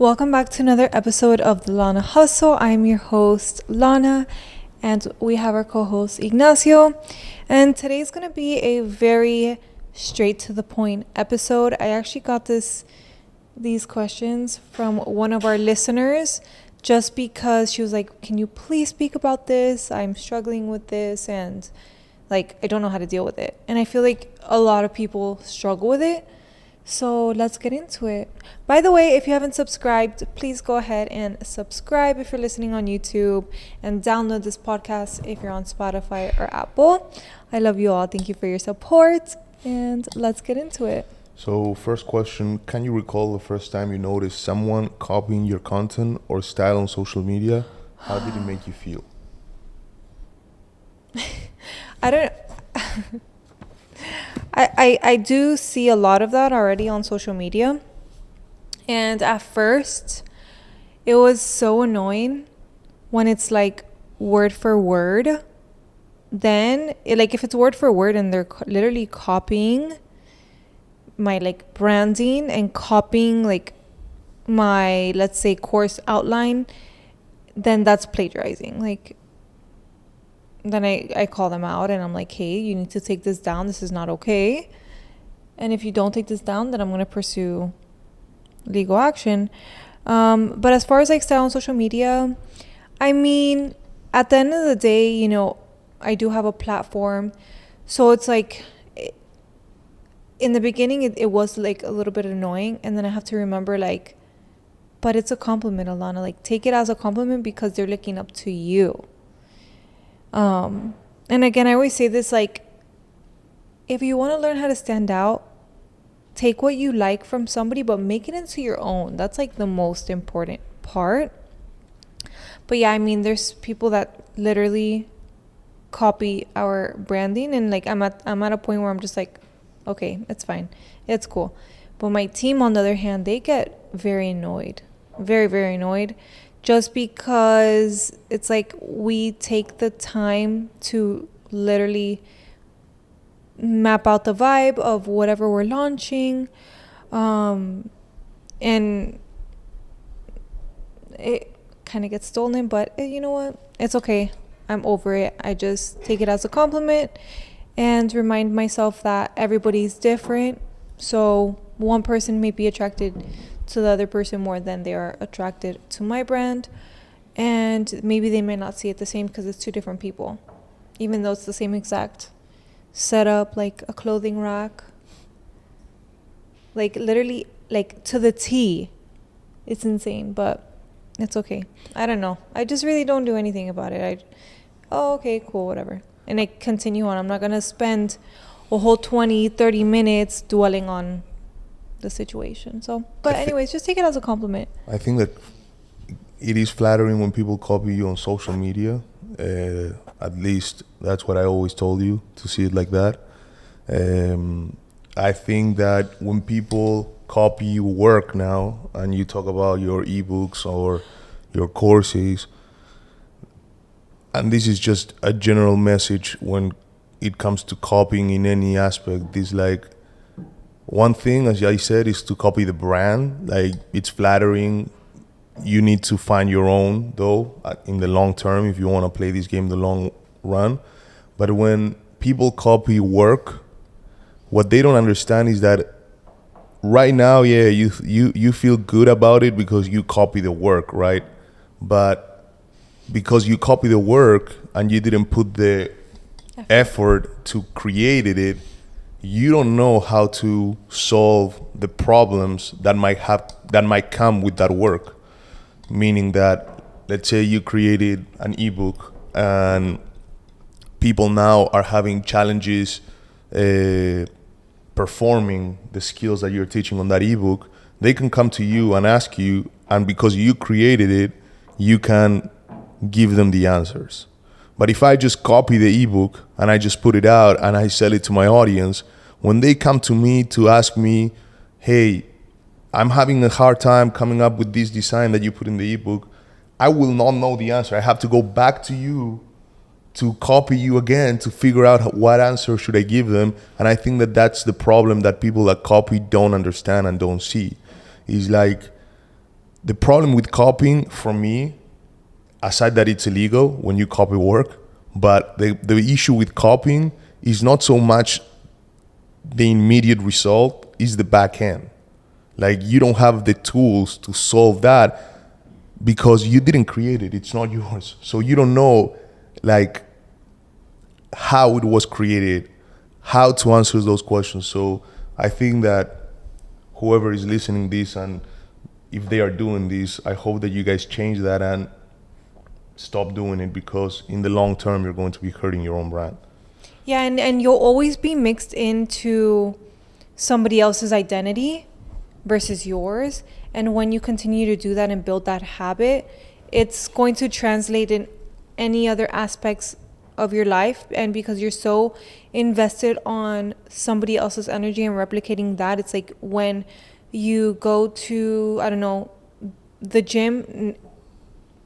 Welcome back to another episode of the Lana Hustle. I'm your host, Lana, and we have our co-host, Ignacio. And today's going to be a very straight to the point episode. I actually got these questions from one of our listeners just because she was like, can you please speak about this? I'm struggling with this and I don't know how to deal with it. And I feel like a lot of people struggle with it. So let's get into it. By the way, if you haven't subscribed, please go ahead and subscribe if you're listening on YouTube, and download this podcast if you're on Spotify or Apple. I love you all. Thank you for your support, and let's get into it. So first question, can you recall the first time you noticed someone copying your content or style on social media? How did it make you feel? I don't I do see a lot of that already on social media. And at first, it was so annoying when it's like word for word. Then, if it's word for word and they're literally copying my branding and copying my, let's say, course outline, then that's plagiarizing. Then I call them out and I'm like, hey, you need to take this down. This is not okay. And if you don't take this down, then I'm going to pursue legal action. But as far as style on social media, I mean, at the end of the day, I do have a platform. So it's in the beginning, it was a little bit annoying. And then I have to remember but it's a compliment, Alana. Take it as a compliment because they're looking up to you. And again, I always say this, if you want to learn how to stand out, take what you like from somebody, but make it into your own. That's the most important part. But yeah, I mean, there's people that literally copy our branding, and I'm at a point where I'm just okay, it's fine. It's cool. But my team, on the other hand, they get very annoyed, very, very annoyed. Just because it's we take the time to literally map out the vibe of whatever we're launching. And it kind of gets stolen, but you know what? It's okay. I'm over it. I just take it as a compliment and remind myself that everybody's different. So one person may be attracted to the other person more than they are attracted to my brand, and maybe they may not see it the same because it's two different people, even though it's the same exact setup, a clothing rack, literally to the T. It's insane, but it's okay. I don't know, I just really don't do anything about it. Okay, cool, whatever, and I continue on. I'm not gonna spend a whole 20-30 minutes dwelling on the situation. So, but anyways, just take it as a compliment. I think that it is flattering when people copy you on social media. At least that's what I always told you, to see it like that. I think that when people copy your work now and you talk about your ebooks or your courses, and this is just a general message when it comes to copying in any aspect, is one thing, as I said, is to copy the brand. It's flattering. You need to find your own, though, in the long term, if you want to play this game the long run. But when people copy work, what they don't understand is that right now, yeah, you feel good about it because you copy the work, right? But because you copy the work and you didn't put the effort to create it, you don't know how to solve the problems that might come with that work. Meaning that, let's say you created an ebook and people now are having challenges performing the skills that you're teaching on that ebook. They can come to you and ask you, and because you created it, you can give them the answers. But if I just copy the ebook and I just put it out and I sell it to my audience, when they come to me to ask me, hey, I'm having a hard time coming up with this design that you put in the ebook, I will not know the answer. I have to go back to you to copy you again to figure out what answer should I give them. And I think that that's the problem that people that copy don't understand and don't see. Is the problem with copying for me, aside that it's illegal when you copy work, but the issue with copying is not so much the immediate result, is the back end. Like you don't have the tools to solve that because you didn't create it. It's not yours. So you don't know like how it was created, how to answer those questions. So I think that whoever is listening this, and if they are doing this, I hope that you guys change that and stop doing it, because in the long term you're going to be hurting your own brand. Yeah, and you'll always be mixed into somebody else's identity versus yours. And when you continue to do that and build that habit, it's going to translate in any other aspects of your life. And because you're so invested on somebody else's energy and replicating that, it's like when you go to, I don't know, the gym,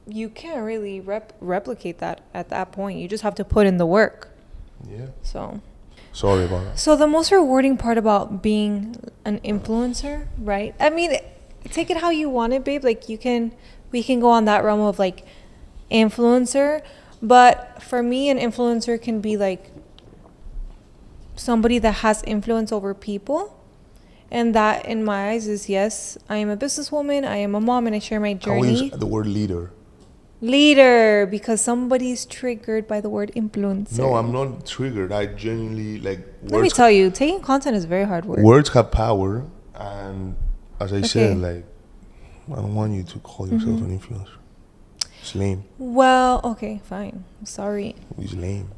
you can't really replicate that at that point. You just have to put in the work. Yeah. So sorry about that. So the most rewarding part about being an influencer, right? I mean, take it how you want it, babe. Like we can go on that realm of like influencer, but for me, an influencer can be like somebody that has influence over people. And that in my eyes is, yes, I am a businesswoman, I am a mom, and I share my journey. I use the word leader. Leader, because somebody's triggered by the word influencer. No, I'm not triggered. I genuinely like. Let me tell you, taking content is a very hard work. Words have power, and as I said, like, I don't want you to call yourself an influencer. It's lame. Well, okay, fine. Sorry. It's lame.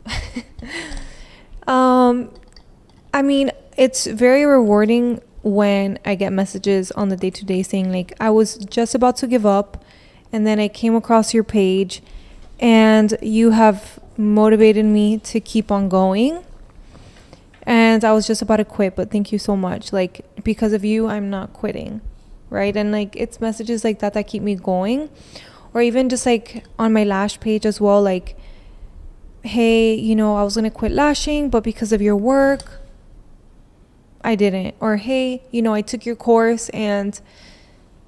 I mean, it's very rewarding when I get messages on the day-to-day saying like, I was just about to give up, and then I came across your page and you have motivated me to keep on going. And I was just about to quit, but thank you so much. Like, because of you, I'm not quitting, right? And like, it's messages like that that keep me going. Or even just like on my lash page as well, like, hey, you know, I was going to quit lashing, but because of your work, I didn't. Or, hey, you know, I took your course and,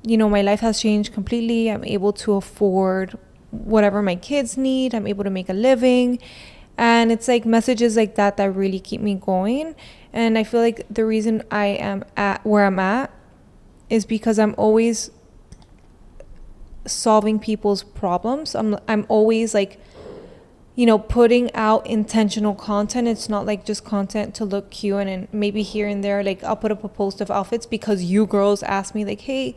you know, my life has changed completely. I'm able to afford whatever my kids need. I'm able to make a living. And it's like messages like that that really keep me going. And I feel like the reason I am at where I'm at is because I'm always solving people's problems. I'm always like, you know, putting out intentional content. It's not like just content to look cute, and maybe here and there, like I'll put up a post of outfits because you girls asked me like, hey,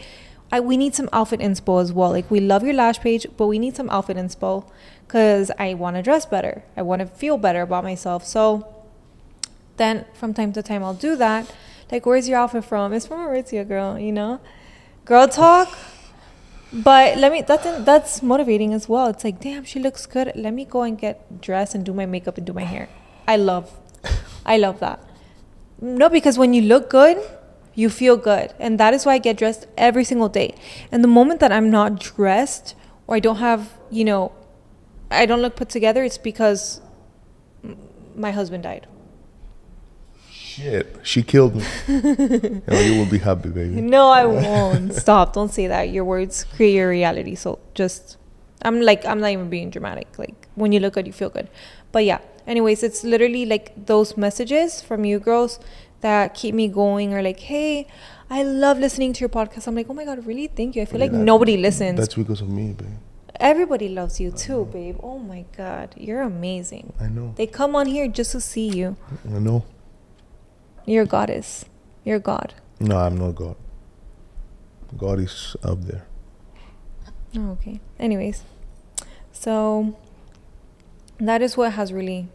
we need some outfit inspo as well. Like, we love your lash page, but we need some outfit inspo because I want to dress better. I want to feel better about myself. So then from time to time I'll do that. Like, where's your outfit from? It's from Aritzia, girl, you know? Girl talk. But that's motivating as well. It's like, damn, she looks good. Let me go and get dressed and do my makeup and do my hair. I love that. No, because when you look good, you feel good. And that is why I get dressed every single day. And the moment that I'm not dressed, or I don't have, you know, I don't look put together, it's because my husband died. Shit, she killed me. Oh, you will be happy, baby. No, I won't. Stop. Don't say that. Your words create your reality. So just, I'm not even being dramatic. Like, when you look good, you feel good. But yeah, anyways, it's literally like those messages from you girls that keep me going, or like, hey, I love listening to your podcast. I'm like, oh my God, really? Thank you. I feel like nobody listens. That's because of me, babe. Everybody loves you too, babe. Oh my God, you're amazing. I know. They come on here just to see you. I know. You're a goddess. You're God. No, I'm not God. God is up there. Oh, okay. Anyways, so that is what has really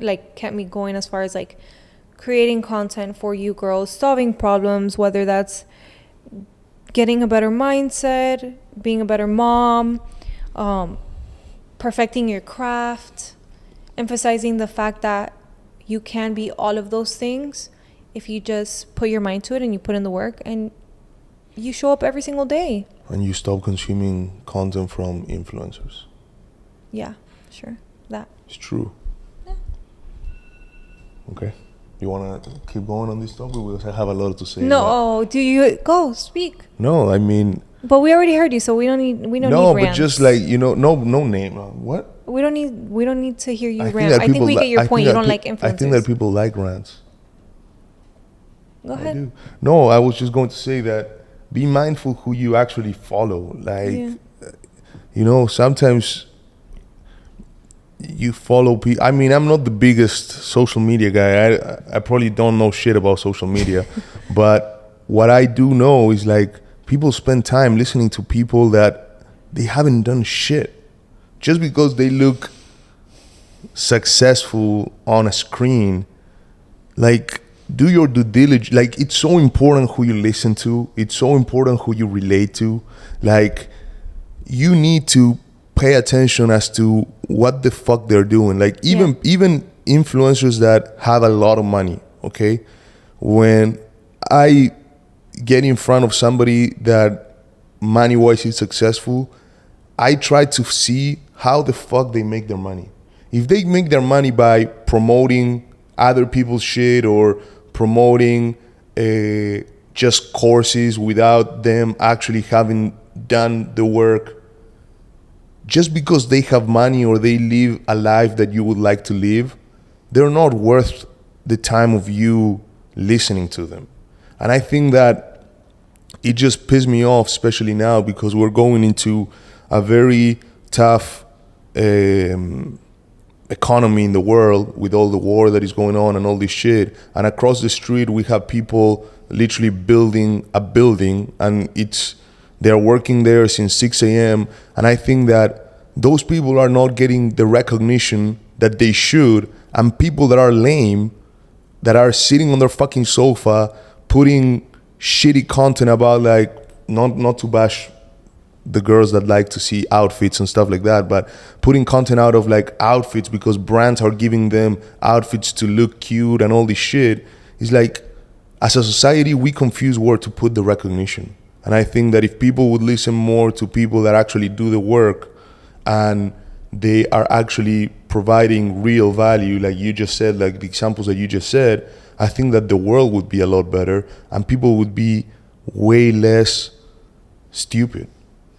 like kept me going as far as like creating content for you girls, solving problems, whether that's getting a better mindset, being a better mom, perfecting your craft, emphasizing the fact that you can be all of those things if you just put your mind to it and you put in the work and you show up every single day. And you stop consuming content from influencers. Yeah, sure. That. It's true. Yeah. Okay. You want to keep going on this topic because I have a lot to say. No, do you go speak? No, I mean. But we already heard you, so we don't need No, rants. but just like no name. What? We don't need to hear you I think rant. that I think people we get your point. You don't like influencers. I think that people like rants. Go ahead. I do. No, I was just going to say that be mindful who you actually follow. Like, sometimes you follow people. I mean, I'm not the biggest social media guy. I probably don't know shit about social media, but what I do know is like people spend time listening to people that they haven't done shit. Just because they look successful on a screen, like, do your due diligence. Like, it's so important who you listen to. It's so important who you relate to. Like, you need to pay attention as to what the fuck they're doing. Like, even influencers that have a lot of money, okay? When I get in front of somebody that money-wise is successful, I try to see how the fuck they make their money. If they make their money by promoting other people's shit or promoting just courses without them actually having done the work, just because they have money or they live a life that you would like to live, they're not worth the time of you listening to them. And I think that it just pissed me off, especially now, because we're going into a very tough economy in the world with all the war that is going on and all this shit. And across the street, we have people literally building a building, and they're working there since 6 a.m. And I think that those people are not getting the recognition that they should. And people that are lame, that are sitting on their fucking sofa, putting shitty content about, like, not to bash the girls that like to see outfits and stuff like that, but putting content out of like outfits because brands are giving them outfits to look cute and all this shit. Is like, as a society, we confuse where to put the recognition. And I think that if people would listen more to people that actually do the work and they are actually providing real value, like you just said, like the examples that you just said, I think that the world would be a lot better and people would be way less stupid.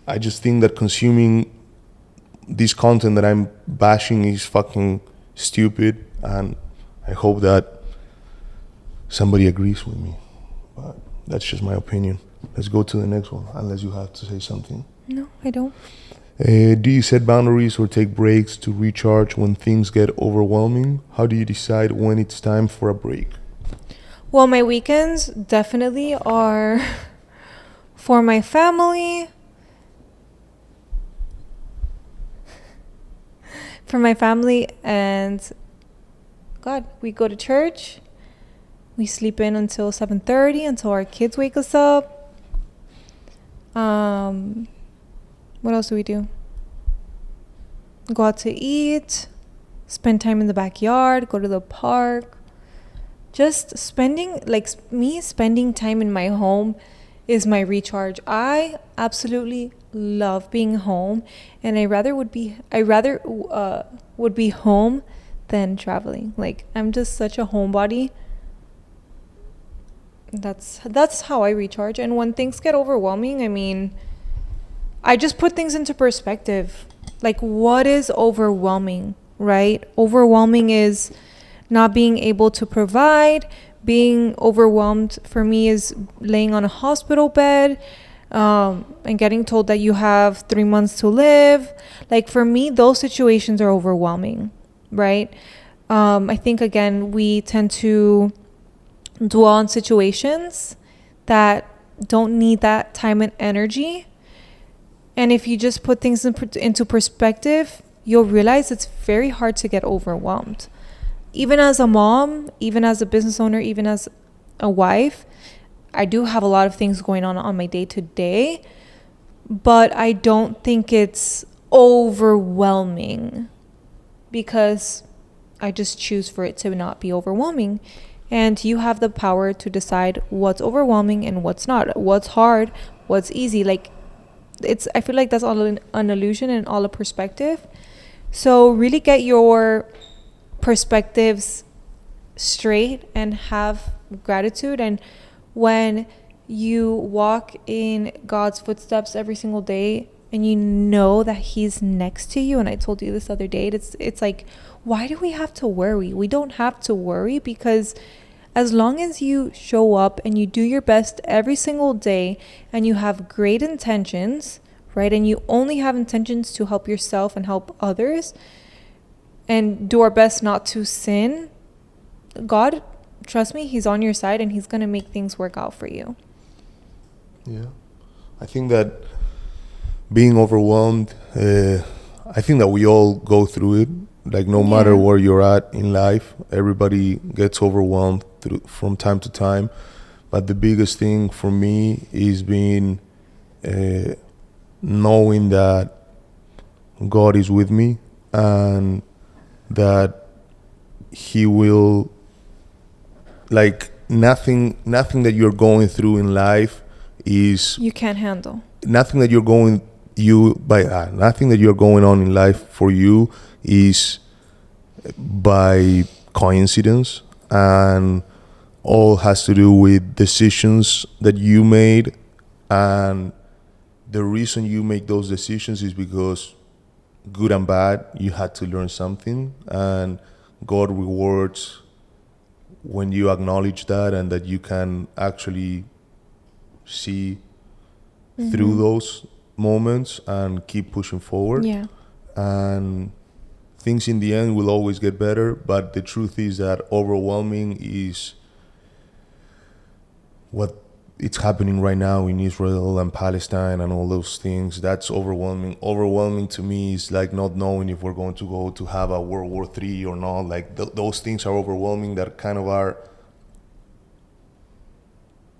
I just think that consuming this content that I'm bashing is fucking stupid, and I hope that somebody agrees with me. But that's just my opinion. Let's go to the next one, unless you have to say something. No, I don't. Do you set boundaries or take breaks to recharge when things get overwhelming? How do you decide when it's time for a break? Well, my weekends definitely are for my family. For my family, and God, we go to church. We sleep in until 7:30 until our kids wake us up. What else do we do? Go out to eat, spend time in the backyard, go to the park. Just spending time in my home is my recharge. I absolutely love being home, and I rather would be home than traveling. Like, I'm just such a homebody. That's how I recharge. And when things get overwhelming, I mean, I just put things into perspective. Like, what is overwhelming, right? Overwhelming is not being able to provide. Being overwhelmed for me is laying on a hospital bed and getting told that you have 3 months to live. Like, for me, those situations are overwhelming, right? I think, again, we tend to dwell on situations that don't need that time and energy. And if you just put things into perspective, you'll realize it's very hard to get overwhelmed. Even as a mom, even as a business owner, even as a wife, I do have a lot of things going on my day to day, but I don't think it's overwhelming because I just choose for it to not be overwhelming. And you have the power to decide what's overwhelming and what's not, what's hard, what's easy. Like, I feel like that's all an illusion and all a perspective. So really get your perspectives straight and have gratitude. And when you walk in God's footsteps every single day and you know that he's next to you, and I told you this other day, it's like, why do we have to worry? We don't have to worry, because as long as you show up and you do your best every single day and you have great intentions, right? And you only have intentions to help yourself and help others, and do our best not to sin, God, trust me, he's on your side and he's going to make things work out for you. Yeah. I think that being overwhelmed, I think that we all go through it. Like, no matter where you're at in life, everybody gets overwhelmed from time to time. But the biggest thing for me is being knowing that God is with me, and that he will, like, nothing that you're going through in life is You can't handle. Nothing that nothing that you're going on in life for you is by coincidence, and all has to do with decisions that you made. And the reason you make those decisions is because, good and bad, you had to learn something, and God rewards when you acknowledge that, and that you can actually see through those moments and keep pushing forward. Yeah. And things in the end will always get better. But the truth is that overwhelming is what it's happening right now in Israel and Palestine and all those things. That's overwhelming. Overwhelming to me is like not knowing if we're going to go to have a World War III or not. Like those things are overwhelming, that kind of are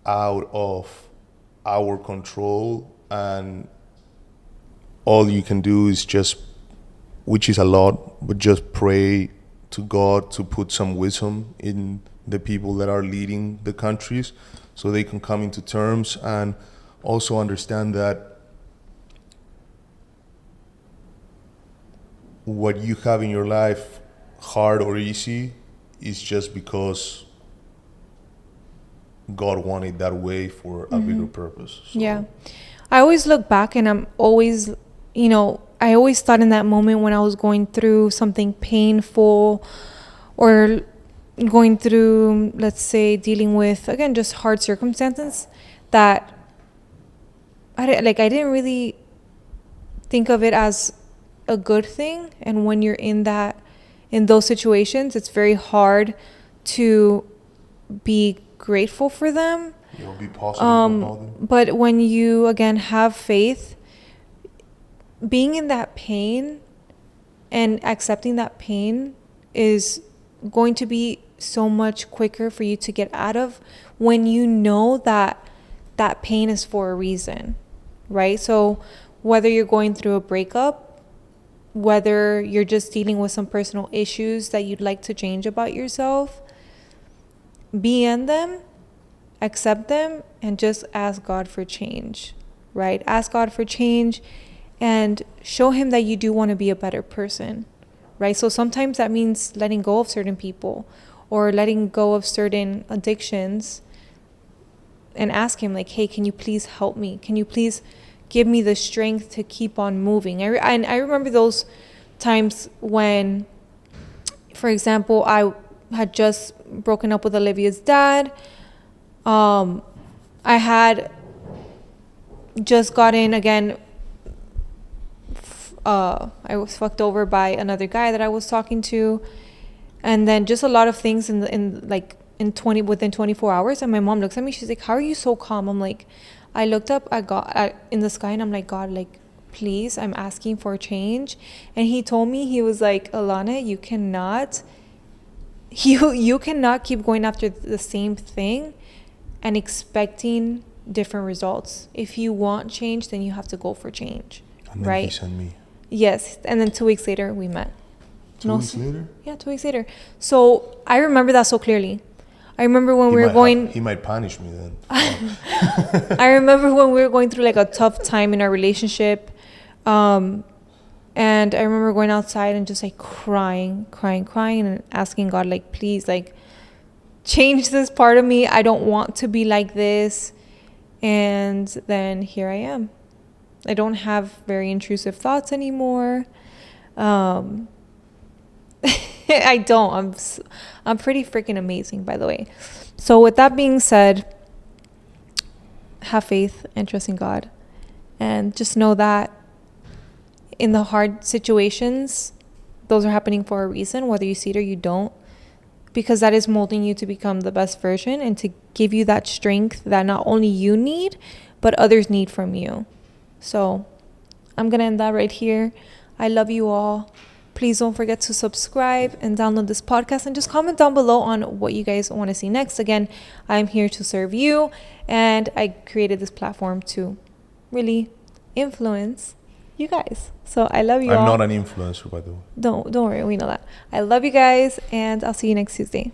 out of our control, and all you can do is just, which is a lot, but just pray to God to put some wisdom in the people that are leading the countries, so they can come into terms and also understand that what you have in your life, hard or easy, is just because God wanted that way for a bigger purpose. So. Yeah. I always look back and I'm always, I always thought in that moment when I was going through something painful, or going through, let's say, dealing with, again, just hard circumstances, that I didn't really think of it as a good thing. And when you're in those situations, it's very hard to be grateful for them. Be positive about them. But when you, again, have faith, being in that pain and accepting that pain is going to be so much quicker for you to get out of, when you know that that pain is for a reason, right? So whether you're going through a breakup, whether you're just dealing with some personal issues that you'd like to change about yourself, be in them, accept them, and just ask God for change, right? Ask God for change and show him that you do want to be a better person, right? So sometimes that means letting go of certain people or letting go of certain addictions, and ask him, like, hey, can you please help me? Can you please give me the strength to keep on moving? I remember those times when, for example, I had just broken up with Olivia's dad. I had just gotten, again, I was fucked over by another guy that I was talking to, and then just a lot of things within 24 hours. And my mom looks at me, she's like, how are you so calm? I'm like, I looked up at God in the sky, and I'm like, God, like, please, I'm asking for change. And he told me, he was like, Alana, you cannot keep going after the same thing and expecting different results. If you want change, then you have to go for change. And then right? he sent me. Yes. And then 2 weeks later, we met. 2 weeks later? Yeah, 2 weeks later. So I remember that so clearly. I remember when he might punish me then. I remember when we were going through like a tough time in our relationship. And I remember going outside and just like crying and asking God, like, please, like, change this part of me. I don't want to be like this. And then here I am. I don't have very intrusive thoughts anymore. I don't. I'm pretty freaking amazing, by the way. So with that being said, have faith and trust in God. And just know that in the hard situations, those are happening for a reason, whether you see it or you don't. Because that is molding you to become the best version and to give you that strength that not only you need, but others need from you. So I'm going to end that right here. I love you all. Please don't forget to subscribe and download this podcast and just comment down below on what you guys want to see next. Again, I'm here to serve you, and I created this platform to really influence you guys. So I love you all. I'm not an influencer, by the way. Don't worry, we know that. I love you guys, and I'll see you next Tuesday.